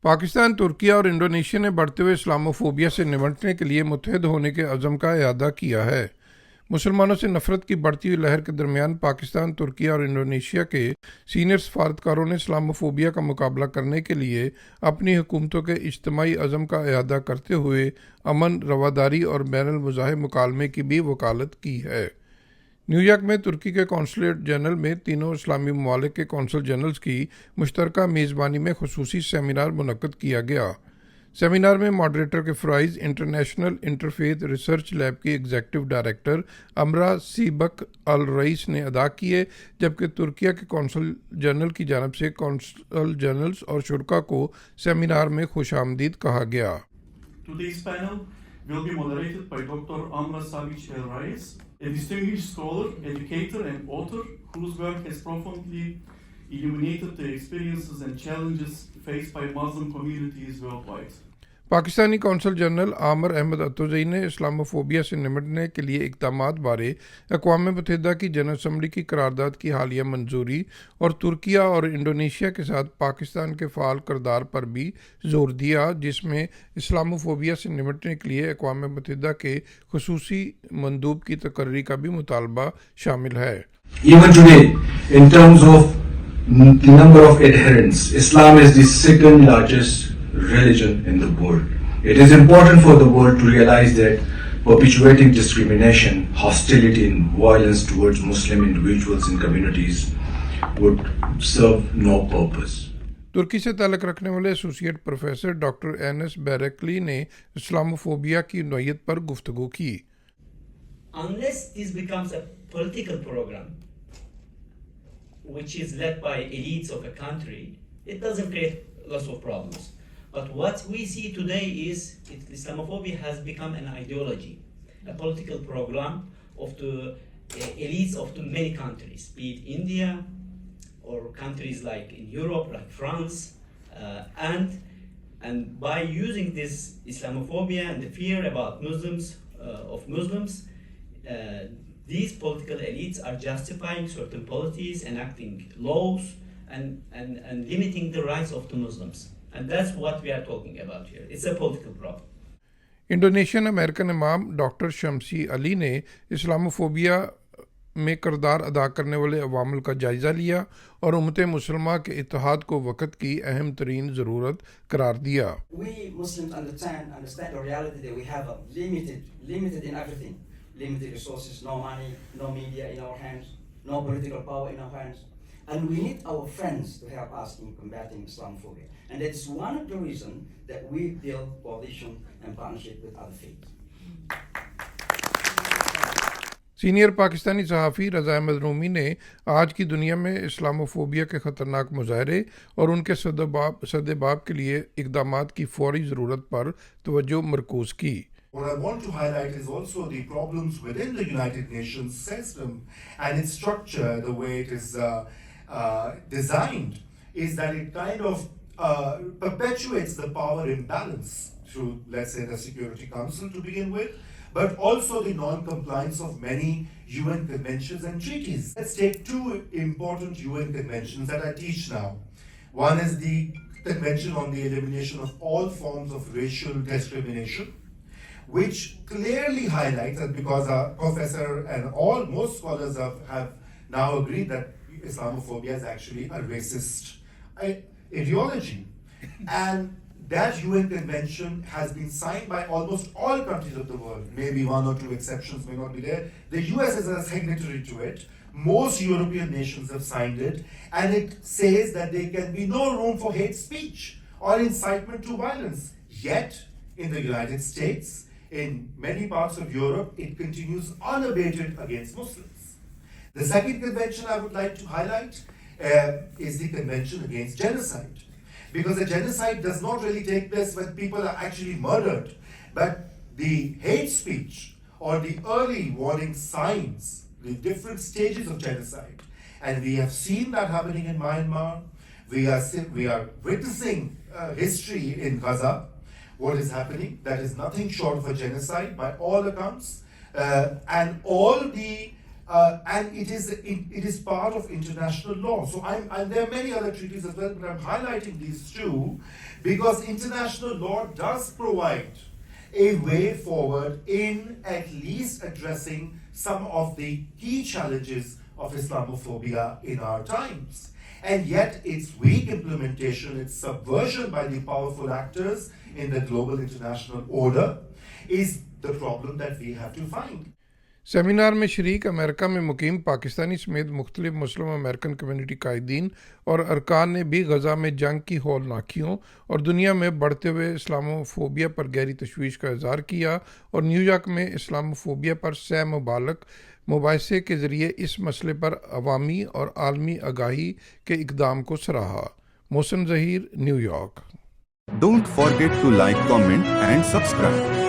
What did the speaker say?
पाकिस्तान, तुर्की और इंडोनेशिया ने बढ़ते हुए इस्लामोफोबिया से निपटने के लिए मुत्तहिद होने के अज़म का इरादा किया है। मुसलमानों से नफरत की बढ़ती हुई लहर के दरमियान पाकिस्तान, तुर्की और इंडोनेशिया के सीनियर सफारतकारों ने इस्लामोफोबिया का मुकाबला करने के लिए अपनी हुकूमतों के इज्तिमाई अज़म का इरादा करते हुए अमन, रवादारी और बैनुल मुज़ाहिब मुकालमे की भी वकालत की है। न्यूयॉर्क में तुर्की के कौंसलेट जनरल में तीनों इस्लामी ममालिक के कौंसल जनरल्स की मुश्तरका मेज़बानी में खुसूसी सेमिनार मुनक्कद किया गया। सेमिनार में मॉडरेटर के फ़राइज़ इंटरनेशनल इंटरफेथ रिसर्च लैब की एग्जीक्यूटिव डायरेक्टर अमरा साबिक-अल-रयीस ने अदा किए, जबकि तुर्किया के कौंसल जनरल की जानब से कौंसल जनरल्स और शुरका को सेमिनार में खुशामदीद कहा गया। Today's panel will be moderated by Dr. Amra Sabic-El-Rayess, a distinguished scholar, educator, and author whose work has profoundly illuminated the experiences and challenges faced by Muslim communities worldwide. Pakistani consul general आमर अहमद अतुज़ई ने Islamophobia से निपटने के लिए इक़दामात बारे अक़वाम मुत्तहिदा की general assembly की करारदाद की हालिया मंजूरी और तुर्किया और इंडोनेशिया के साथ पाकिस्तान के फ़ाल किरदार पर भी जोर दिया, जिसमें इस्लामोफोबिया से निपटने के लिए अक़वाम मुत्तहिदा के खुसूसी मंदूब की तकर्री का भी मुतालबा शामिल है। Even today, in terms of the number of adherents, Islam is the second largest religion in the world. It is important for the world to realize that perpetuating discrimination, hostility and violence towards Muslim individuals and communities would serve no purpose. तुर्की से ताल्लुक़ रखने वाले associate professor doctor NS बैरकली ने Islamophobia की नौयत पर गुफ्तगू की। Unless this becomes a political program which is led by elites of a country, it doesn't create lots of problems. But what we see today is Islamophobia has become an ideology, a political program of the elites of the many countries, be it India or countries like in Europe, like France, and by using this Islamophobia and the fear about Muslims, these political elites are justifying certain policies, enacting laws, and limiting the rights of the Muslims. And that's what we are talking about here. It's a political problem. Indonesian American इमाम doctor Shamsi Ali ने Islamophobia में किरदार अदा करने वाले अवामल का जायज़ा लिया और उम्मत मुसलमा के इत्तेहाद को वक़्त की अहम तरीन ज़रूरत करार दिया। We Muslims understand the reality that we have a limited in everything. Limited resources, no money, no media in our hands, no political power in our hands. And we need our friends to help us in combating Islamophobia. And that's one of the reasons that we build coalition and partnership with other faiths. Senior Pakistani सहाफ़ी रज़ा अहमद रूमी ने आज की दुनिया में Islamophobia के ख़तरनाक मुज़ाहरे और उनके सद्देबाब के लिए इक़दामात की फ़ौरी ज़रूरत पर तवज्जो मरकूज़ की। What I want to highlight is also the problems within the United Nations system and its structure, the way it is designed, is that it kind of perpetuates the power imbalance through, let's say, the Security Council to begin with, but also the non-compliance of many UN conventions and treaties. Let's take two important UN conventions that I teach now. One is the Convention on the Elimination of All Forms of Racial Discrimination, which clearly highlights, and because our professor and most scholars have now agreed that Islamophobia is actually a racist ideology. And that UN convention has been signed by almost all countries of the world. Maybe one or two exceptions may not be there. The US is a signatory to it. Most European nations have signed it. And it says that there can be no room for hate speech or incitement to violence. Yet, in the United States, in many parts of Europe, it continues unabated against Muslims. The second convention I would like to highlight is the Convention Against Genocide. Because a genocide does not really take place when people are actually murdered, but the hate speech or the early warning signs, the different stages of genocide. And we have seen that happening in Myanmar. We are witnessing history in Gaza. What is happening, that is nothing short of a genocide by all accounts, and all the and it is part of international law. So and there are many other treaties as well, but I'm highlighting these two because international law does provide a way forward in at least addressing some of the key challenges of Islamophobia in our times. And yet its weak implementation, its subversion by the powerful actors in the global international order is the problem that we have to find. Seminar में शरीक America में मुकीम पाकिस्तानी समेत मुख्तलिफ मुस्लिम American community कायदीन और अरकान ने भी गज़ा में जंग की हौलनाकियों और दुनिया में बढ़ते हुए इस्लामोफोबिया पर गहरी तशवीश का इज़हार किया और न्यूयॉर्क में इस्लामोफोबिया पर सह मुबालक मुबाहिसे के ज़रिए इस मसले पर अवामी और आलमी आगाही के इक़दाम को सराहा। Mohsin Zaheer, New York. Don't forget to like, comment and subscribe.